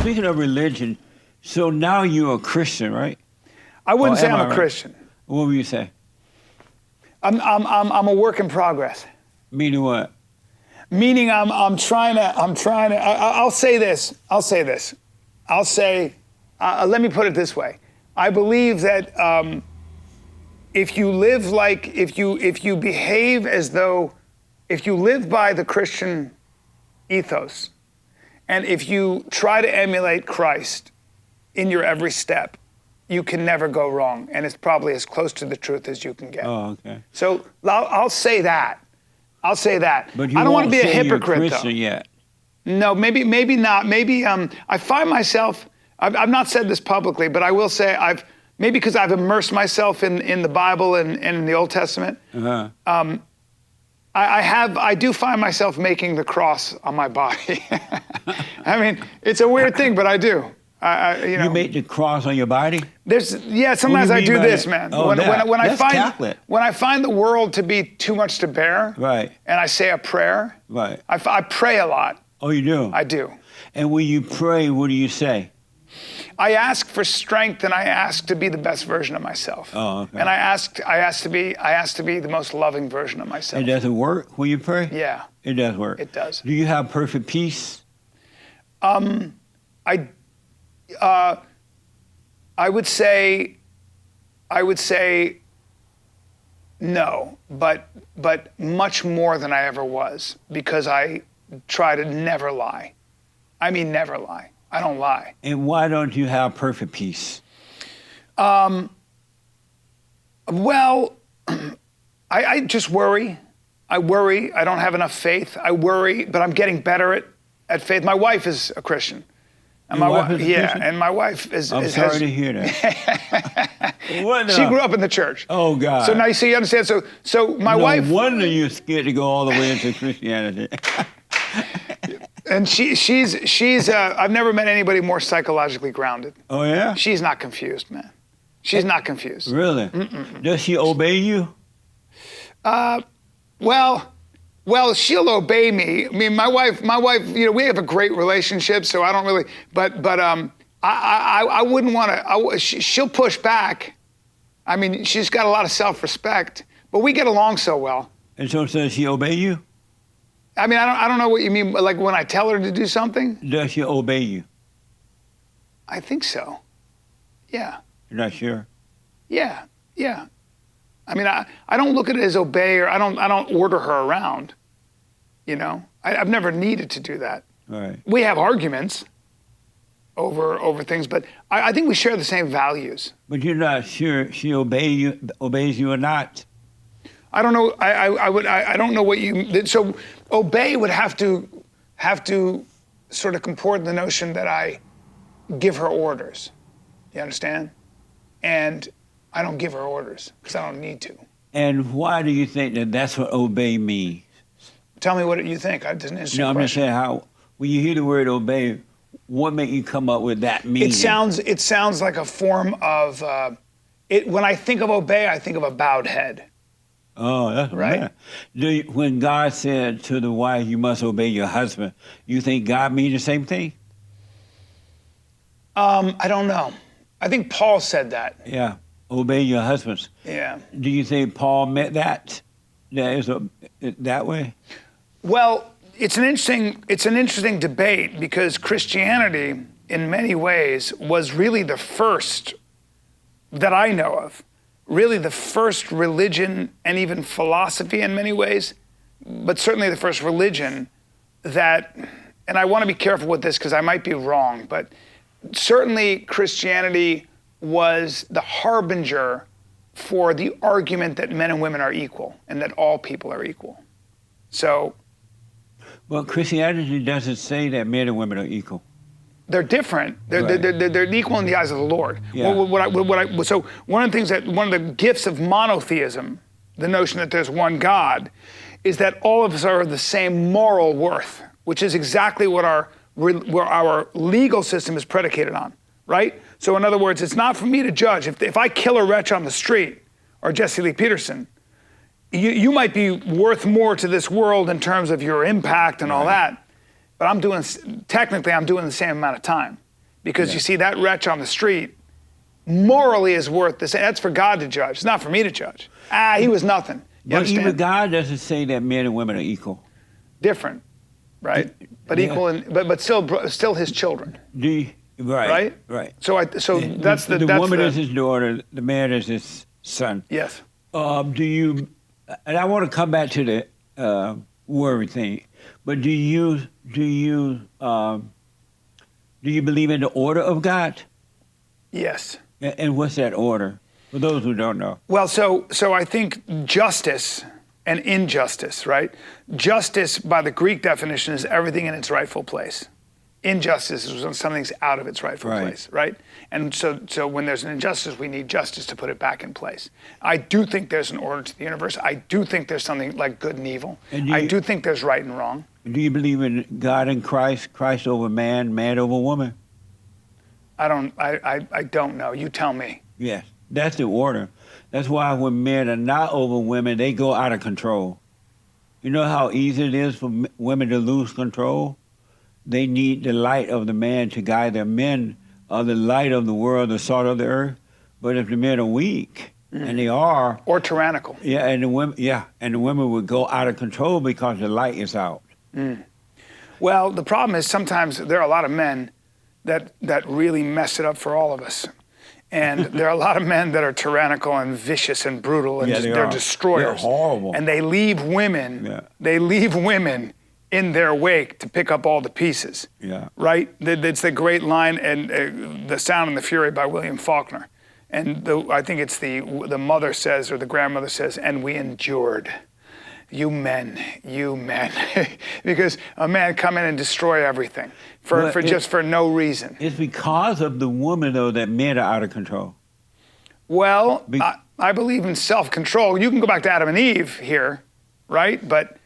speaking of religion, so now you're a Christian, right? I wouldn't say am I'm I a right? Christian. What would you say? I'm a work in progress. Meaning what? Meaning I'll say this. Let me put it this way. I believe that if you live if you behave as though, if you live by the Christian ethos, and if you try to emulate Christ in your every step, you can never go wrong, and it's probably as close to the truth as you can get. Oh, okay. So I'll say that. But you I don't want to won't be a say you're hypocrite, Christian though. yet. No, maybe not. Maybe I find myself. I've not said this publicly, but I will say maybe because I've immersed myself in the Bible and in the Old Testament. Uh-huh. I do find myself making the cross on my body. I mean, it's a weird thing, but I do. You make the cross on your body? Sometimes I do this, man. Oh, when I find the world to be too much to bear, right, and I say a prayer, right, I pray a lot. Oh, you do? I do. And when you pray, what do you say? I ask for strength, and I ask to be the best version of myself. Oh, okay. And I ask to be the most loving version of myself. It doesn't work when you pray? Yeah. It does work. It does. Do you have perfect peace? I would say no, but much more than I ever was, because I try to never lie. I mean, never lie. I don't lie. And why don't you have perfect peace? Well, I just worry. I worry. I don't have enough faith. I worry, but I'm getting better at faith. My wife is a Christian. And Your wife is a Christian? And my wife is. I'm sorry to hear that. She grew up in the church. Oh God. So now you understand. So my wife. No wonder you're scared to go all the way into Christianity. And she's. I've never met anybody more psychologically grounded. Oh yeah. She's not confused, man. She's not confused. Really? Does she obey you? Well, she'll obey me. I mean, my wife, we have a great relationship, so I don't really, but I wouldn't want to, she'll push back. I mean, she's got a lot of self-respect, but we get along so well. And so does she obey you? I mean, I don't know what you mean, like when I tell her to do something? Does she obey you? I think so. Yeah. You're not sure? Yeah. I mean, I don't look at it as obey, or I don't order her around. You know, I've never needed to do that. Right. We have arguments over things, but I think we share the same values. But you're not sure she obeys you or not. I don't know. I don't know what you. So obey would have to sort of comport the notion that I give her orders. You understand? And I don't give her orders because I don't need to. And why do you think that that's what obey means? Tell me what you think. It's an interesting I'm just question. saying how, when you hear the word obey, what made you come up with that meaning? It sounds like a form of, when I think of obey, I think of a bowed head. Oh, that's right. When God said to the wife, you must obey your husband, you think God means the same thing? I don't know. I think Paul said that. Yeah. Obey your husbands. Yeah. Do you think Paul meant that? That way? Well, it's an interesting debate, because Christianity, in many ways, was really the first that I know of, really the first religion and even philosophy in many ways, but certainly the first religion that, and I want to be careful with this because I might be wrong, but certainly Christianity was the harbinger for the argument that men and women are equal and that all people are equal. So. Well, Christianity doesn't say that men and women are equal. They're different. They're equal in the eyes of the Lord. Yeah. So one of the gifts of monotheism, the notion that there's one God, is that all of us are of the same moral worth, which is exactly what our legal system is predicated on, right? So in other words, it's not for me to judge. If I kill a wretch on the street, or Jesse Lee Peterson, you might be worth more to this world in terms of your impact and all that, but I'm doing the same amount of time. Because Yeah. you see, that wretch on the street morally is worth the same. That's for God to judge. It's not for me to judge. He was nothing. You But even understand? God doesn't say that men and women are equal. Different, right? But Yeah. equal, but still his children, Do you, right? right? Right. So that's the that's woman the, is his daughter. The man is his son. yes. Do you? And I want to come back to the worry thing. But do you believe in the order of God? Yes. And what's that order? For those who don't know. Well, so I think justice and injustice, right? Justice, by the Greek definition, is everything in its rightful place. Injustice is when something's out of its rightful Right. place, right? And so when there's an injustice, we need justice to put it back in place. I do think there's an order to the universe. I do think there's something like good and evil. And I do think there's right and wrong. Do you believe in God and Christ, Christ over man, man over woman? I don't know. You tell me. Yes, that's the order. That's why when men are not over women, they go out of control. You know how easy it is for women to lose control? They need the light of the man to guide them. Men are the light of the world, the salt of the earth. But if the men are weak, and they are, Or tyrannical. and the women would go out of control because the light is out. Well, the problem is sometimes there are a lot of men that really mess it up for all of us. And there are a lot of men that are tyrannical and vicious and brutal, and Yeah, they're are. destroyers. They're horrible. And they leave women. Yeah. They leave women in their wake to pick up all the pieces. Yeah. Right. It's the great line, and The Sound and the Fury by William Faulkner. And I think it's the mother says, or the grandmother says, and we endured. You men. Because a man come in and destroy everything for no reason. It's because of the woman, though, that men are out of control. Well, I believe in self-control. You can go back to Adam and Eve here, right? But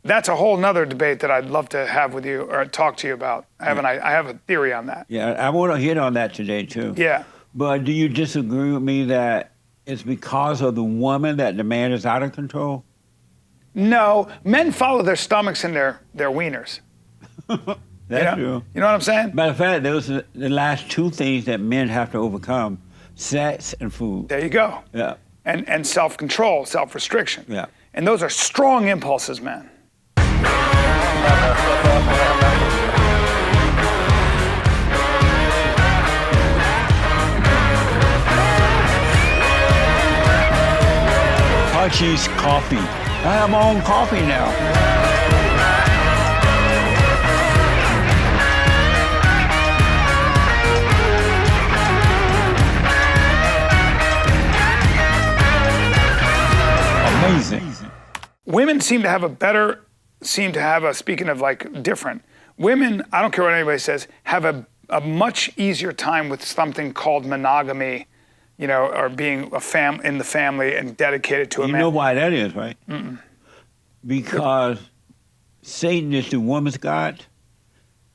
that's a whole nother debate that I'd love to have with you or talk to you about. I have a theory on that. Yeah, I want to hit on that today, too. Yeah. But do you disagree with me that it's because of the woman that the man is out of control? No, men follow their stomachs and their wieners. That's true. You know what I'm saying? Matter of fact, those are the last two things that men have to overcome: sex and food. There you go. Yeah. And self-control, self-restriction. Yeah. And those are strong impulses, man. Archie's coffee. I have my own coffee now. Amazing. Women seem to have speaking of like different, women, I don't care what anybody says, have a much easier time with something called monogamy, or being in the family and dedicated to a man. You know why that is, right? Because Satan is the woman's God,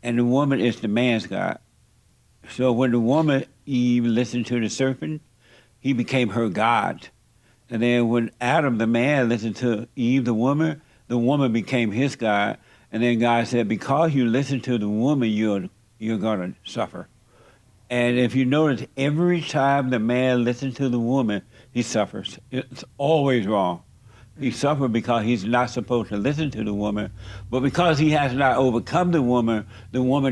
and the woman is the man's God. So when the woman, Eve, listened to the serpent, he became her God. And then when Adam, the man, listened to Eve, the woman became his God. And then God said, because you listen to the woman, you're going to suffer. And if you notice, every time the man listens to the woman, he suffers. It's always wrong. He suffers because he's not supposed to listen to the woman. But because he has not overcome the woman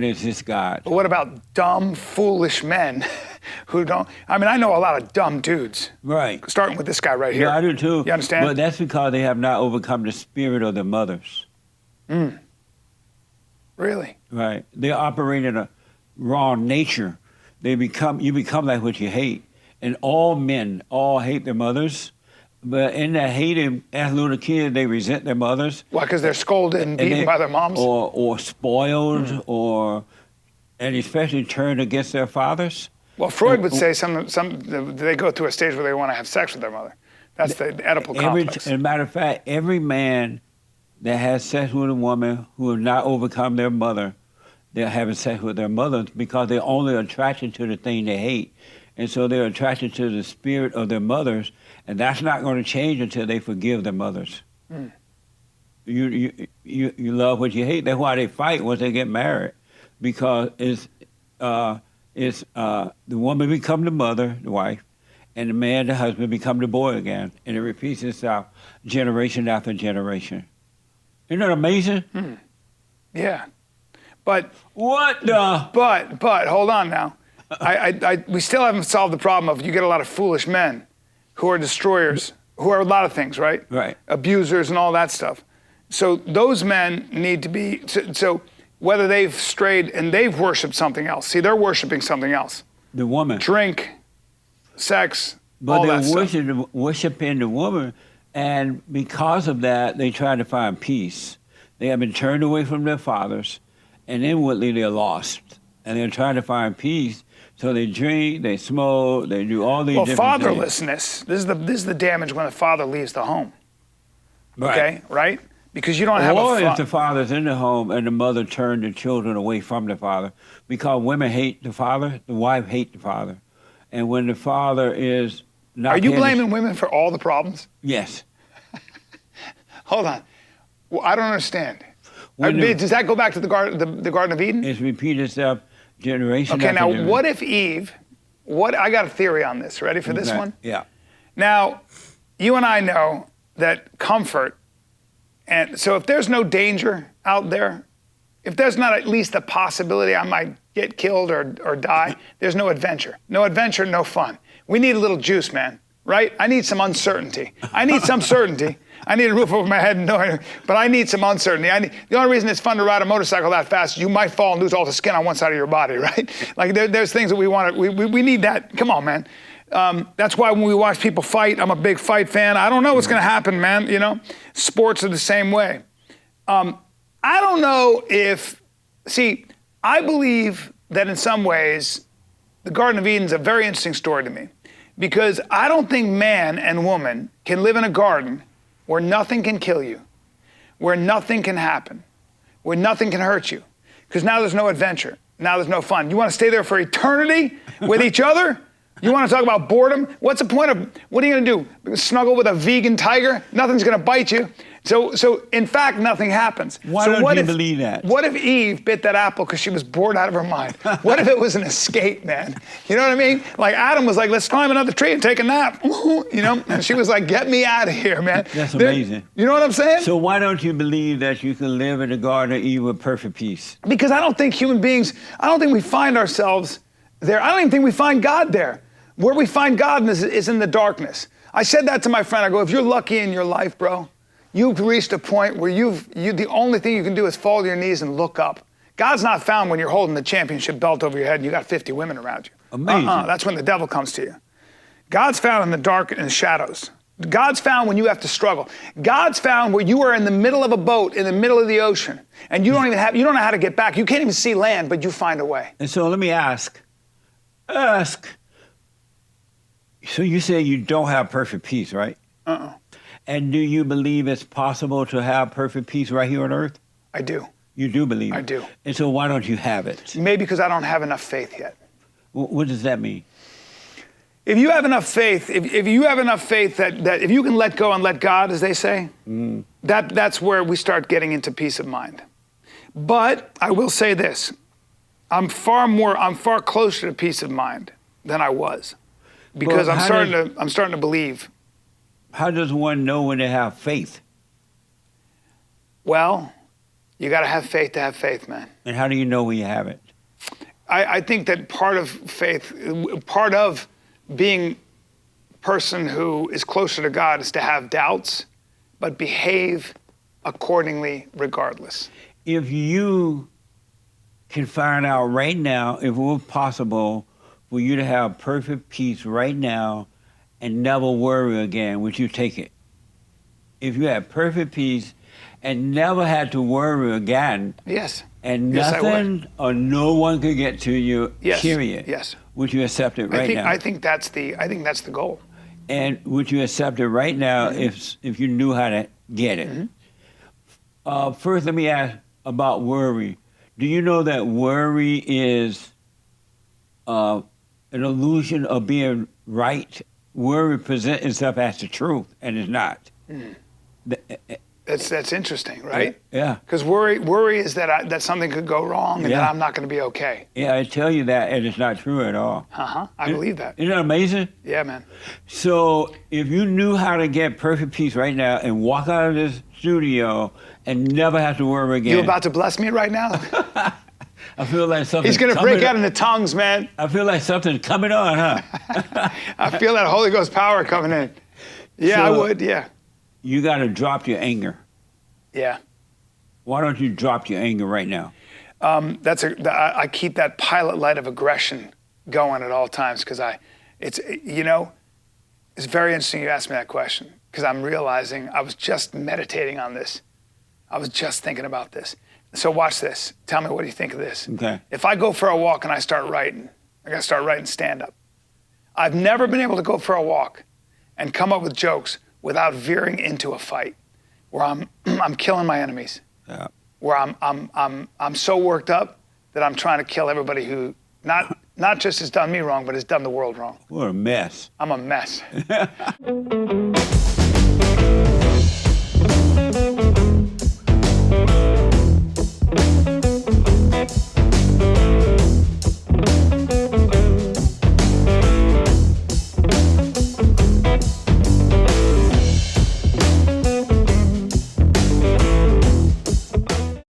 is his God. But what about dumb, foolish men who don't? I mean, I know a lot of dumb dudes. Right. Starting with this guy right here. Yeah, I do too. You understand? But that's because they have not overcome the spirit of their mothers. Really? Right. They operate in a raw nature. You become like what you hate. And all men hate their mothers. But in that hating, as little kids, they resent their mothers. Why? Because they're scolded and beaten by their moms? Or spoiled, and especially turned against their fathers. Well, Freud would say they go through a stage where they want to have sex with their mother. That's the Oedipal complex. As a matter of fact, every man that has sex with a woman who has not overcome their mother, they're having sex with their mother because they're only attracted to the thing they hate. And so they're attracted to the spirit of their mothers, and that's not going to change until they forgive their mothers. You love what you hate. That's why they fight once they get married, because the woman become the mother, the wife, and the man, the husband, become the boy again, and it repeats itself generation after generation. Isn't that amazing? Yeah. But What the? But hold on now. We still haven't solved the problem of you get a lot of foolish men who are destroyers, who are a lot of things, right? Right. Abusers and all that stuff. So those men need to be, so whether they've strayed and they've worshiped something else. See, they're worshiping something else. The woman. Drink, sex, But all that they're stuff. worshiping the woman, and because of that, they try to find peace. They have been turned away from their fathers, and inwardly they're lost. And they're trying to find peace, so they drink, they smoke, they do all these different things. Fatherlessness, this is the damage when the father leaves the home. Right. Okay, right? Because you don't have Or a if the father's in the home and the mother turned the children away from the father, because women hate the father, the wife hates the father. And when the father is not Are you paying blaming women for all the problems? Yes. Hold on. Well, I don't understand. When Does that go back to the Garden of Eden? It's repeated itself generation Okay, after now generation. what if Eve, I got a theory on this. Ready for this Okay, one? Yeah. Now, you and I know that comfort, and so if there's no danger out there, if there's not at least a possibility I might get killed or die, there's no adventure. No adventure, no fun. We need a little juice, man, right? I need some uncertainty. I need some certainty. I need a roof over my head, but I need some uncertainty. The only reason it's fun to ride a motorcycle that fast is you might fall and lose all the skin on one side of your body, right? Like there's things that we want to, we need that. Come on, man. That's why when we watch people fight, I'm a big fight fan. I don't know what's going to happen, man. You know, sports are the same way. I don't know I believe that in some ways, the Garden of Eden is a very interesting story to me because I don't think man and woman can live in a garden where nothing can kill you, where nothing can happen, where nothing can hurt you. Because now there's no adventure. Now there's no fun. You want to stay there for eternity with each other? You want to talk about boredom? What's the point of, what are you going to do? Snuggle with a vegan tiger? Nothing's going to bite you. So in fact, nothing happens. Why don't you believe that? What if Eve bit that apple because she was bored out of her mind? What if it was an escape, man? You know what I mean? Like Adam was like, let's climb another tree and take a nap. You know? And she was like, get me out of here, man. That's amazing. You know what I'm saying? So why don't you believe that you can live in the Garden of Eden with perfect peace? Because I don't think human beings, I don't think we find ourselves there. I don't even think we find God there. Where we find God is in the darkness. I said that to my friend. I go, if you're lucky in your life, bro, you've reached a point where the only thing you can do is fall to your knees and look up. God's not found when you're holding the championship belt over your head and you got 50 women around you. Amazing. That's when the devil comes to you. God's found in the dark and the shadows. God's found when you have to struggle. God's found where you are in the middle of a boat, in the middle of the ocean, and you don't know how to get back. You can't even see land, but you find a way. And so let me ask. So you say you don't have perfect peace, right? And do you believe it's possible to have perfect peace right here on earth? I do. You do believe it? I do. And so why don't you have it? Maybe because I don't have enough faith yet. What does that mean? If you have enough faith, if you have enough faith that if you can let go and let God, as they say, that's where we start getting into peace of mind. But I will say this, I'm far closer to peace of mind than I was. Because Well, I'm starting to believe. How does one know when they have faith? Well, you got to have faith, man. And how do you know when you have it? I think that part of faith, part of being a person who is closer to God is to have doubts, but behave accordingly regardless. If you can find out right now, if it was possible for you to have perfect peace right now and never worry again, would you take it? If you had perfect peace and never had to worry again, Yes. and Yes, I would. nothing or no one could get to you, Yes. period. Yes. Would you accept it right now? I think that's the goal. And would you accept it right now if you knew how to get it? First, let me ask about worry. Do you know that worry is an illusion of being right? Worry presents itself as the truth, and it's not. That's interesting, right? Yeah. Because worry is that something could go wrong and Yeah. that I'm not going to be okay. Yeah, I tell you that, and it's not true at all. I believe that. Isn't that amazing? Yeah, man. So if you knew how to get perfect peace right now and walk out of this studio and never have to worry again. You about to bless me right now? I feel like something's He's going to coming break out into tongues, man. I feel like something's coming on, huh? I feel that Holy Ghost power coming in. Yeah, I So- would, yeah. You got to drop your anger. Yeah. Why don't you drop your anger right now? I keep that pilot light of aggression going at all times because it's very interesting you asked me that question because I'm realizing I was just meditating on this. I was just thinking about this. So watch this. Tell me what do you think of this. Okay. If I go for a walk and I start writing, I got to start writing stand up. I've never been able to go for a walk and come up with jokes without veering into a fight where I'm killing my enemies. Yeah. Where I'm so worked up that I'm trying to kill everybody who not just has done me wrong, but has done the world wrong. What a mess. I'm a mess.